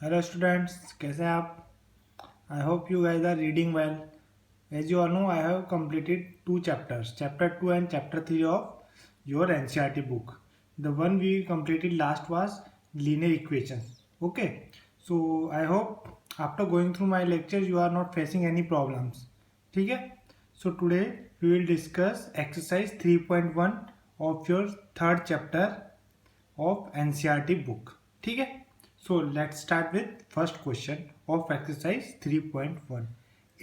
Hello students, कैसे हैं आप? I hope you guys are reading well. As you all know, I have completed two chapters, chapter 2 and chapter 3 of your NCERT book. The one we completed last was linear equations. Okay, so I hope after going through my lectures you are not facing any problems. ठीक है? So today we will discuss exercise 3.1 of your third chapter of NCERT book. ठीक है? So let's start with first question of exercise 3.1.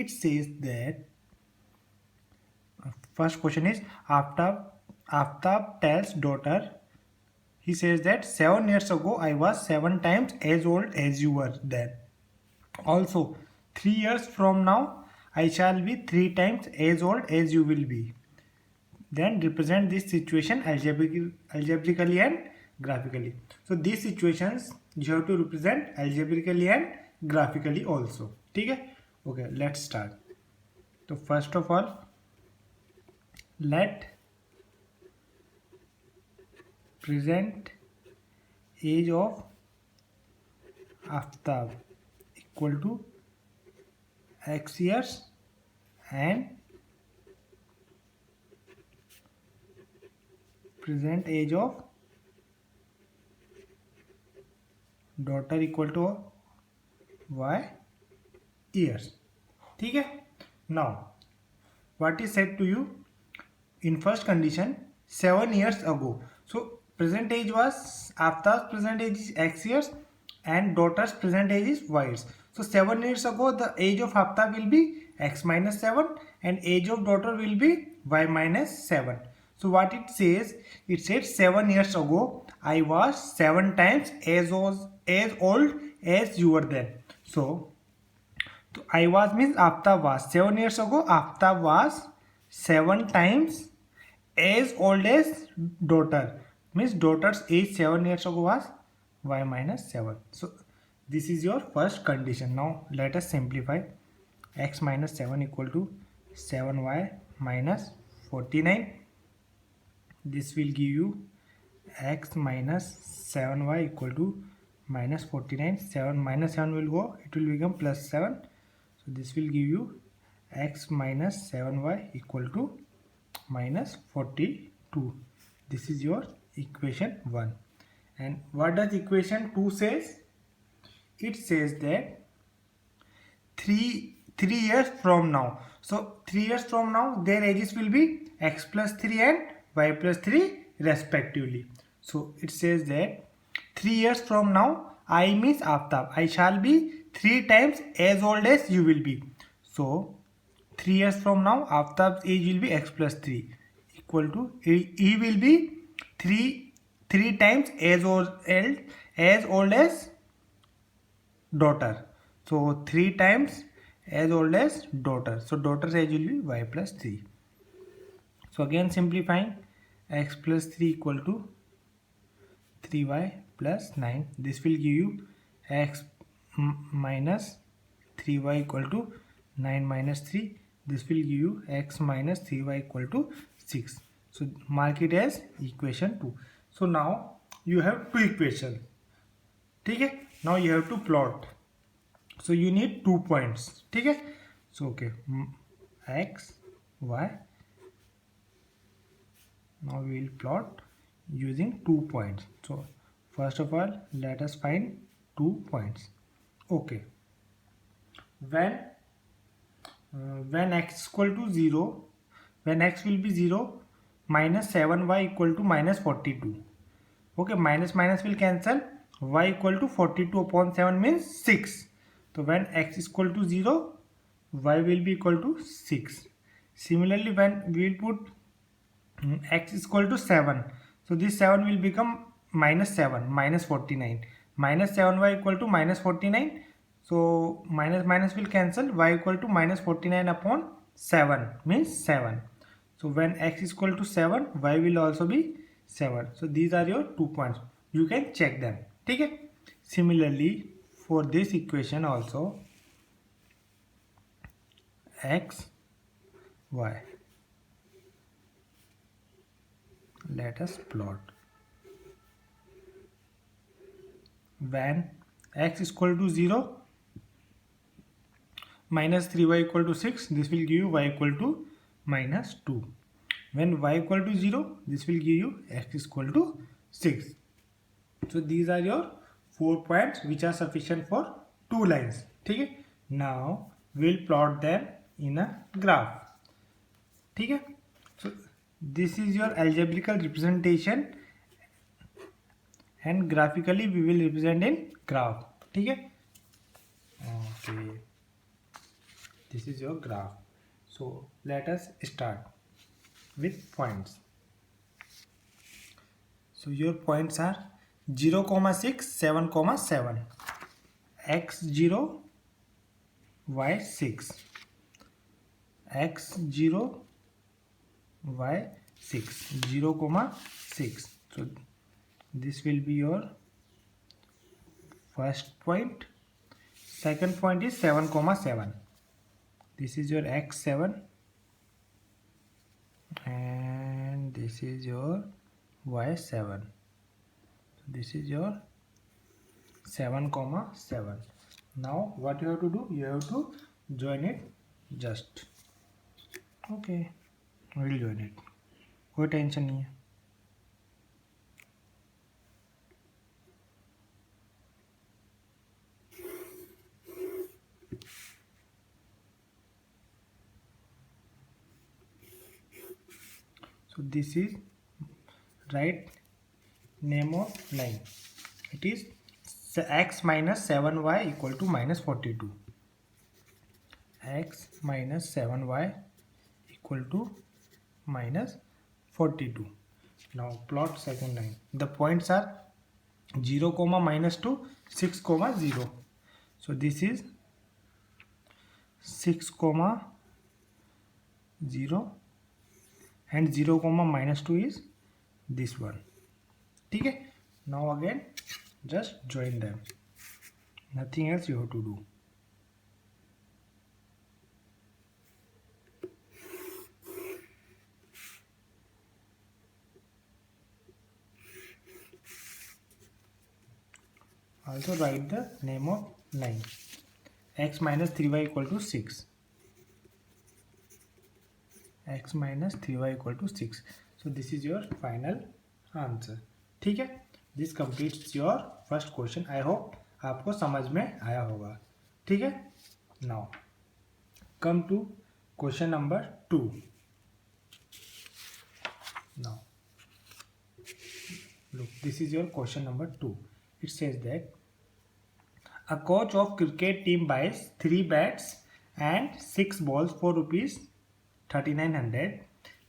It says that first question is Aftab tells daughter, he says that 7 years ago I was 7 times as old as you were then. Also, 3 years from now I shall be 3 times as old as you will be. Then represent this situation algebraically and graphically. So these situations you have to represent algebraically and graphically also. ठीक है? Okay, let's start. So first of all, let present age of Aftab equal to x years and present age of daughter equal to y years. ठीक है? Now what is said to you in first condition 7 years ago. So present age was Aftab's present age is x years and daughter's present age is y years. So 7 years ago the age of Aftab will be x minus 7 and age of daughter will be y minus 7. So what it says, it said 7 years ago I was 7 times as old as you were then. So I was means Aftab was 7 years ago. Aftab was 7 times as old as daughter. Means daughter's age 7 years ago was y minus 7. So this is your first condition. Now let us simplify. X minus 7 equal to 7y minus 49. This will give you x minus 7y equal to minus 49. 7 minus 7 will go, it will become plus 7. So this will give you x minus 7y equal to minus 42. This is your equation 1. And what does equation 2 says? It says that 3 years from now. So 3 years from now their ages will be x plus 3 and y plus 3 respectively. So it says that 3 years from now I means Aftab, I shall be 3 times as old as you will be. So 3 years from now Aftab's age will be x plus 3 equal to he will be 3 times as old as daughter. So 3 times as old as daughter. So daughter's age will be y plus 3. So again simplifying, x plus 3 equal to 3y plus 9. This will give you x minus 3y equal to 9 minus 3. This will give you x minus 3y equal to 6. So mark it as equation 2. So now you have two equations. ठीक है? Now you have to plot. So you need 2 points. ठीक है? So okay, x, y. Now we will plot using 2 points. So first of all, let us find 2 points. Okay. When x equal to 0, when x will be 0, minus 7y equal to minus 42. Okay, minus minus will cancel. Y equal to 42 upon 7 means 6. So when x is equal to 0, y will be equal to 6. Similarly, when we will put x is equal to 7, so this 7 will become minus 7, minus 49. Minus 7y equal to minus 49. So minus minus will cancel. Y equal to minus 49 upon 7 means 7. So when x is equal to 7, y will also be 7. So these are your 2 points. You can check them. ठीक है? Similarly, for this equation also, x, y. Let us plot. When x is equal to 0 minus 3y equal to 6. This will give you y equal to minus 2. When y equal to 0, this will give you x is equal to 6. So these are your 4 points which are sufficient for 2 lines. Okay? Now we'll plot them in a graph. Okay? So this is your algebraical representation and graphically we will represent in graph. Okay? Okay. This is your graph. So let us start with points. So your points are 0, 6, 7, 7, x 0, y 6, x 0, y 6, 0, 6. So this will be your first point. Second point is 7, 7. This is your x 7 and this is your y 7. So this is your 7, 7. Now what you have to do? You have to join it just. Okay, we'll join it. कोई tension नहीं है. So this is right name of line. It is x minus 7y equal to minus 42. X minus 7y equal to minus 42. Now plot second line. The points are 0, minus 2, 6, 0. So this is 6, 0 and 0, minus 2 is this one. Okay? Now again just join them. Nothing else you have to do. Also write the name of line. X minus 3y equal to 6. X minus 3y equal to 6. So this is your final answer. ठीक है? This completes your first question. I hope आपको समझ में आया होगा. ठीक है? Now come to question number 2. Now look, this is your question number 2. It says that a coach of cricket team buys 3 bats and 6 balls for rupees 3900.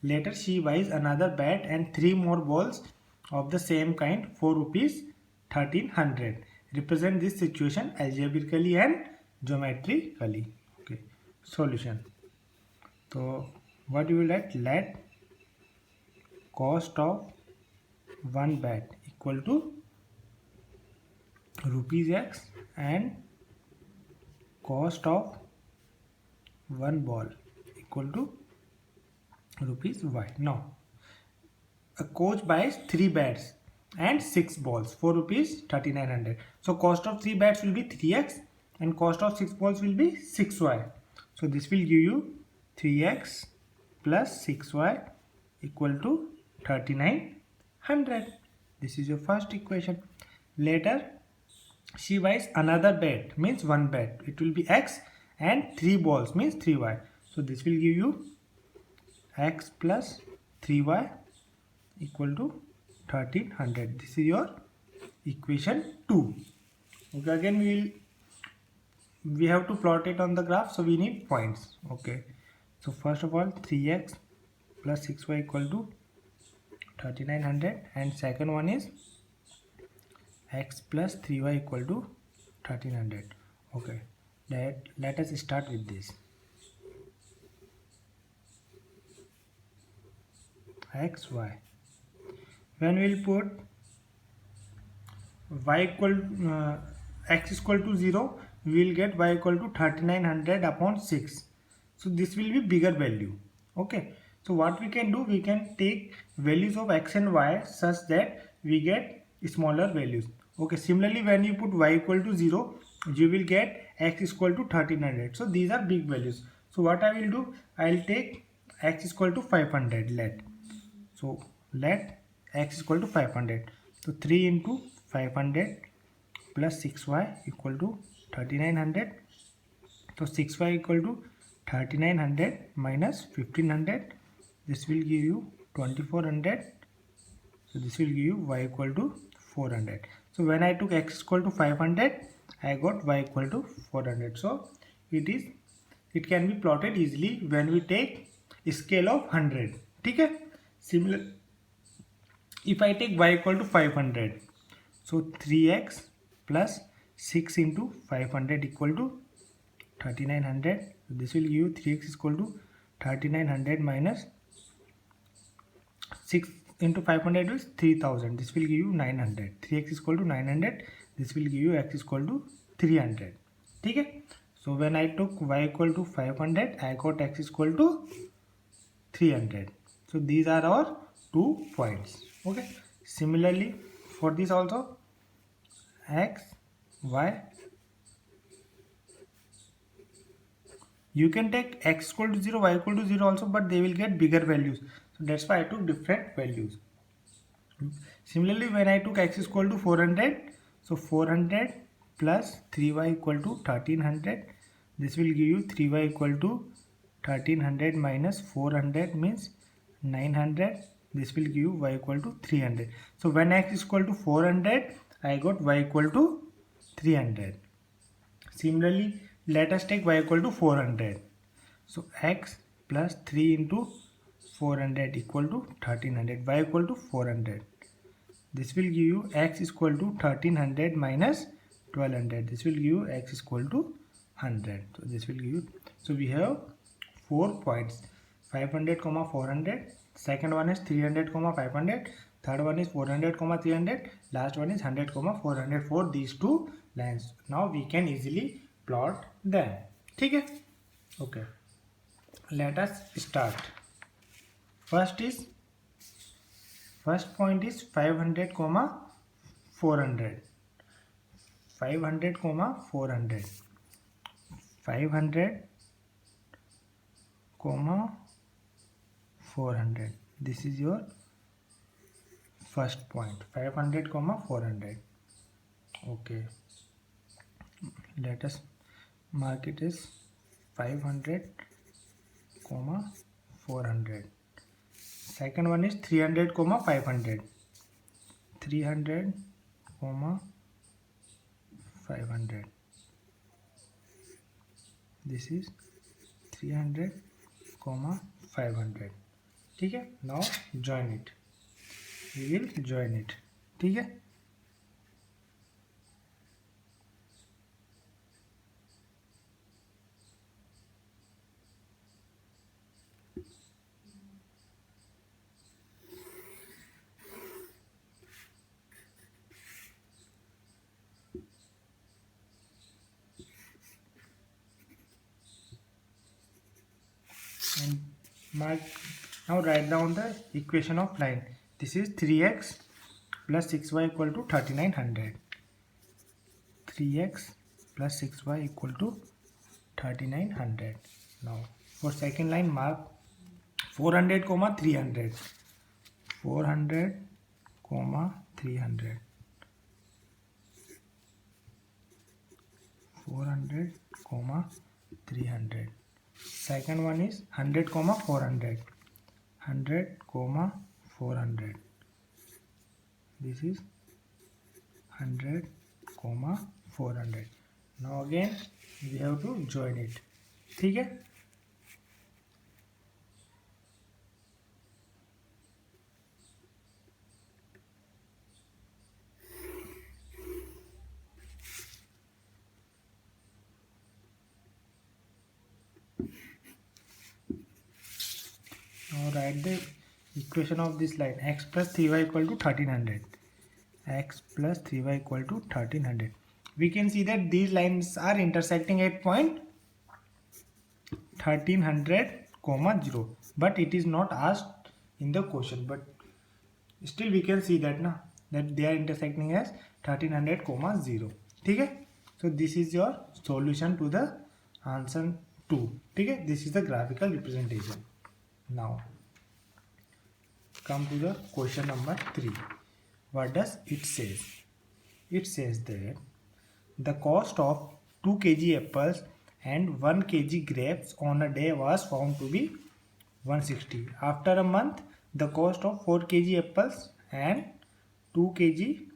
Later she buys another bat and 3 more balls of the same kind for rupees 1300. Represent this situation algebraically and geometrically. Okay. Solution. So what you will write? Let cost of one bat equal to rupees x and cost of one ball equal to rupees y. Now a coach buys 3 bats and 6 balls for rupees 3900. So cost of 3 bats will be 3x and cost of 6 balls will be 6y. So this will give you 3x plus 6y equal to 3900. This is your first equation. Later she buys another bat, means one bat. It will be x and 3 balls means 3y. So this will give you x plus 3y equal to 1300. This is your equation 2. Okay, again we have to plot it on the graph, so we need points. Okay, so first of all 3x plus 6y equal to 3900 and second one is x plus 3y equal to 1300. Okay, let us start with this. X, y. When we will put y equal x is equal to 0, we will get y equal to 3900 upon 6. So this will be bigger value. Okay, so what we can do, we can take values of x and y such that we get smaller values. Okay, similarly when you put y equal to 0, you will get x is equal to 1300. So these are big values. So what I will do, I will take x is equal to 500. Let x is equal to 500. So 3 into 500 plus 6y equal to 3900. So 6y equal to 3900 minus 1500. This will give you 2400. So this will give you y equal to 400. So when I took x equal to 500, I got y equal to 400. So it can be plotted easily when we take a scale of 100. ठीक है? Similar, if I take y equal to 500, so 3x plus 6 into 500 equal to 3900. So this will give you 3x is equal to 3900 minus 6 into 500 is 3000. This will give you 900. 3x is equal to 900. This will give you x is equal to 300. ठीक है? So when I took y equal to 500, I got x is equal to 300. So these are our 2 points. Okay. Similarly, for this also, x, y. You can take x equal to 0, y equal to 0 also, but they will get bigger values. So that's why I took different values. Similarly, when I took x is equal to 400, so 400 plus 3y equal to 1300. This will give you 3y equal to 1300 minus 400 means 900. This will give you y equal to 300. So when x is equal to 400, I got y equal to 300. Similarly, let us take y equal to 400. So x plus 3 into 400 equal to 1300. Y equal to 400. This will give you x is equal to 1300 minus 1200. This will give you x is equal to 100. So this will give you. So we have 4 points: 500, 400. Second one is 300, 500. Third one is 400, 300. Last one is 100, 400. For these two lines. Now we can easily plot them. ठीक है? Okay. Let us start. First point is 500, 400. 500, 400. 500, 400. This is your first point. 500, 400. Okay. Let us mark it as 500, 400. Second one is 300, 500. 300, 500. This is 300, 500. ठीक है? Now join it. We will join it. ठीक है? And now write down the equation of line. This is 3x plus 6y equal to 3900. 3x plus 6y equal to 3900. Now for second line, mark 400, 300. 400, 300. 400, 300. Second one is 100, 400. 100, 400. This is 100, 400. Now again we have to join it. ठीक है? Now write the equation of this line. X plus 3y equal to 1300. X plus 3y equal to 1300. We can see that these lines are intersecting at point 1300, 0. But it is not asked in the question. But still we can see that na. that they are intersecting as 1300, 0. ठीक है, so this is your solution to the answer 2. ठीक है, this is the graphical representation. Now come to the question number 3. What does it says? It says that the cost of 2 kg apples and 1 kg grapes on a day was found to be 160. After a month, the cost of 4 kg apples and 2 kg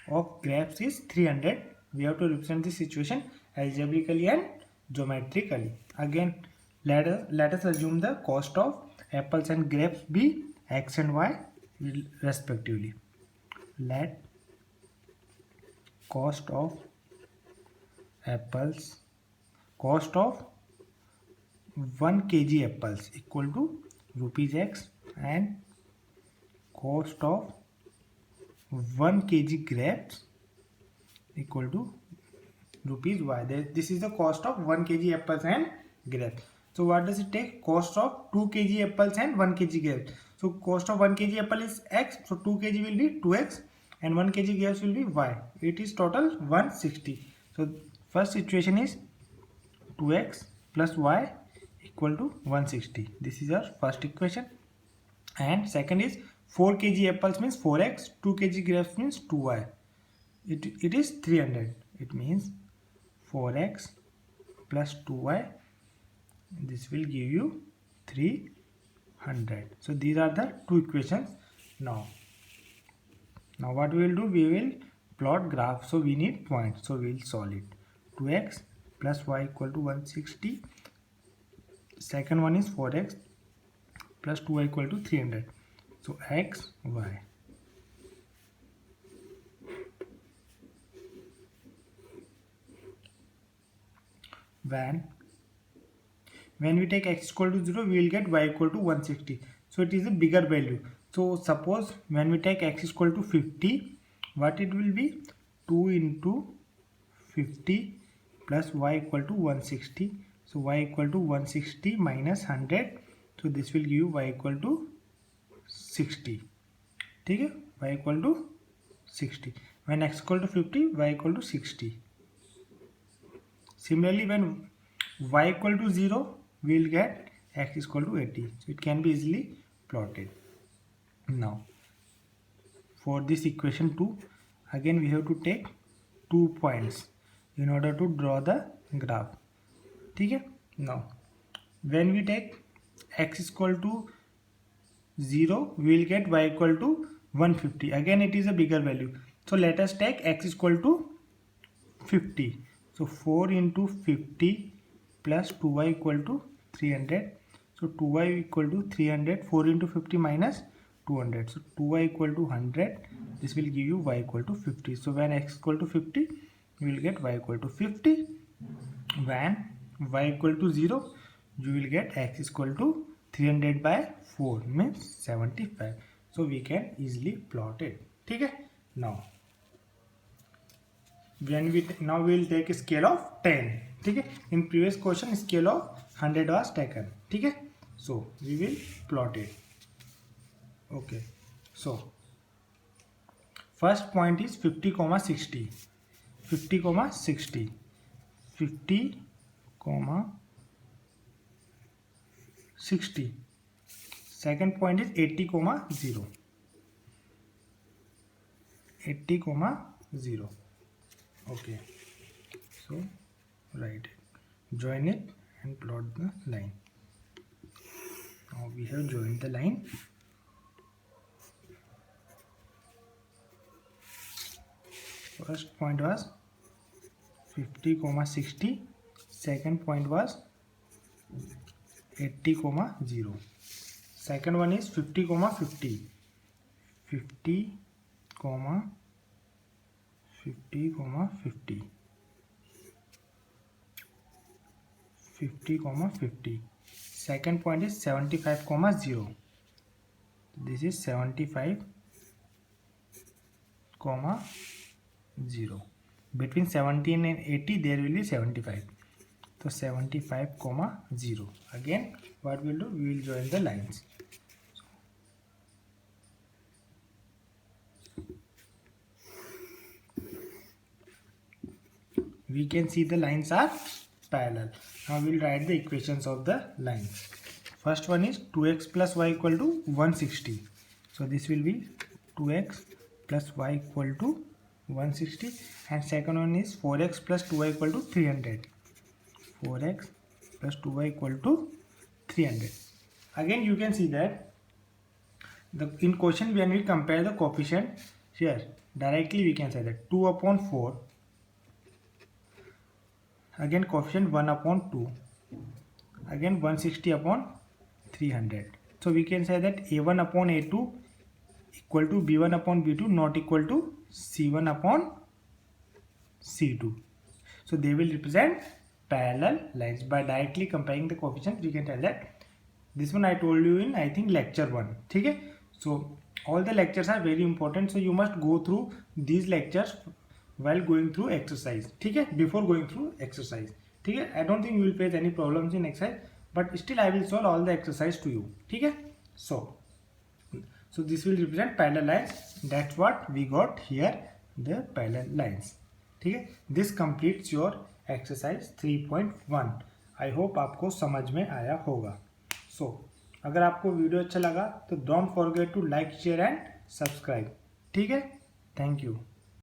of grapes is 300. We have to represent this situation algebraically and geometrically. Again, let us assume the cost of apples and grapes be x and y respectively. Let cost of apples, cost of 1 kg apples equal to rupees x and cost of 1 kg grapes equal to rupees y. This is the cost of 1 kg apples and grapes. So what does it take? Cost of 2 kg apples and 1 kg grapes. So cost of 1 kg apple is x, so 2 kg will be 2x and 1 kg grapes will be y. It is total 160. So first situation is 2x plus y equal to 160. This is our first equation. And second is 4 kg apples means 4x, 2 kg grapes means 2y. It is 300. It means 4x plus 2y. This will give you 300. So these are the two equations. Now what we will do? We will plot graph. So we need points. So we will solve it. 2x plus y equal to 160. Second one is 4x plus 2y equal to 300. So x, y. When we take x equal to 0, we will get y equal to 160. So it is a bigger value. So suppose when we take x equal to 50, what it will be? 2 into 50 plus y equal to 160. So y equal to 160 minus 100. So this will give you y equal to 60. ठीक है, y equal to 60. When x equal to 50, y equal to 60. Similarly, when y equal to 0, we will get x is equal to 80. So it can be easily plotted. Now for this equation 2, again we have to take 2 points in order to draw the graph. ठीक है. Now when we take x is equal to 0, we will get y equal to 150. Again it is a bigger value. So let us take x is equal to 50. So 4 into 50 plus 2y equal to 300. So 2y equal to 300. 4 into 50 minus 200. So 2y equal to 100. This will give you y equal to 50. So when x equal to 50, you will get y equal to 50. When y equal to 0, you will get x is equal to 300 by 4 means 75. So we can easily plot it. ठीक है. Now we will take a scale of 10. ठीक है. In previous question scale of 100 was taken. ठीक है. So we will plot it. Okay. So first point is 50, 60. 50, 60. 50, 60. Second point is 80, 0. 80, 0. Okay. So write it. Join it and plot the line. Now we have joined the line. First point was 50, 60. Second point was 80, 0. Second one is 50, 50. 50, 50, 50. 50, 50. Second point is 75, 0. This is 75, 0. Between 17 and 80 there will be 75. So 75, 0. Again what we will do? We will join the lines. we can see the lines are parallel. Now we will write the equations of the lines. First one is 2x plus y equal to 160. So this will be 2x plus y equal to 160, and second one is 4x plus 2y equal to 300. 4x plus 2y equal to 300. Again you can see that in question when we compare the coefficient, here directly we can say that 2 upon 4, again coefficient 1 upon 2, again 160 upon 300. So we can say that a1 upon a2 equal to b1 upon b2 not equal to c1 upon c2. So they will represent parallel lines. By directly comparing the coefficients we can tell that. This one I told you in I think lecture 1. Okay? So all the lectures are very important, so you must go through these lectures while going through exercise. Okay? Before going through exercise. Okay? I don't think you will face any problems in exercise, but still I will solve all the exercise to you. Okay? So this will represent parallel lines. That's what we got here, the parallel lines. ठीक है, this completes your exercise 3.1. I hope आपको समझ में आया होगा. सो अगर आपको video अच्छा लगा तो don't forget to like, share and subscribe. ठीक है, थैंक यू.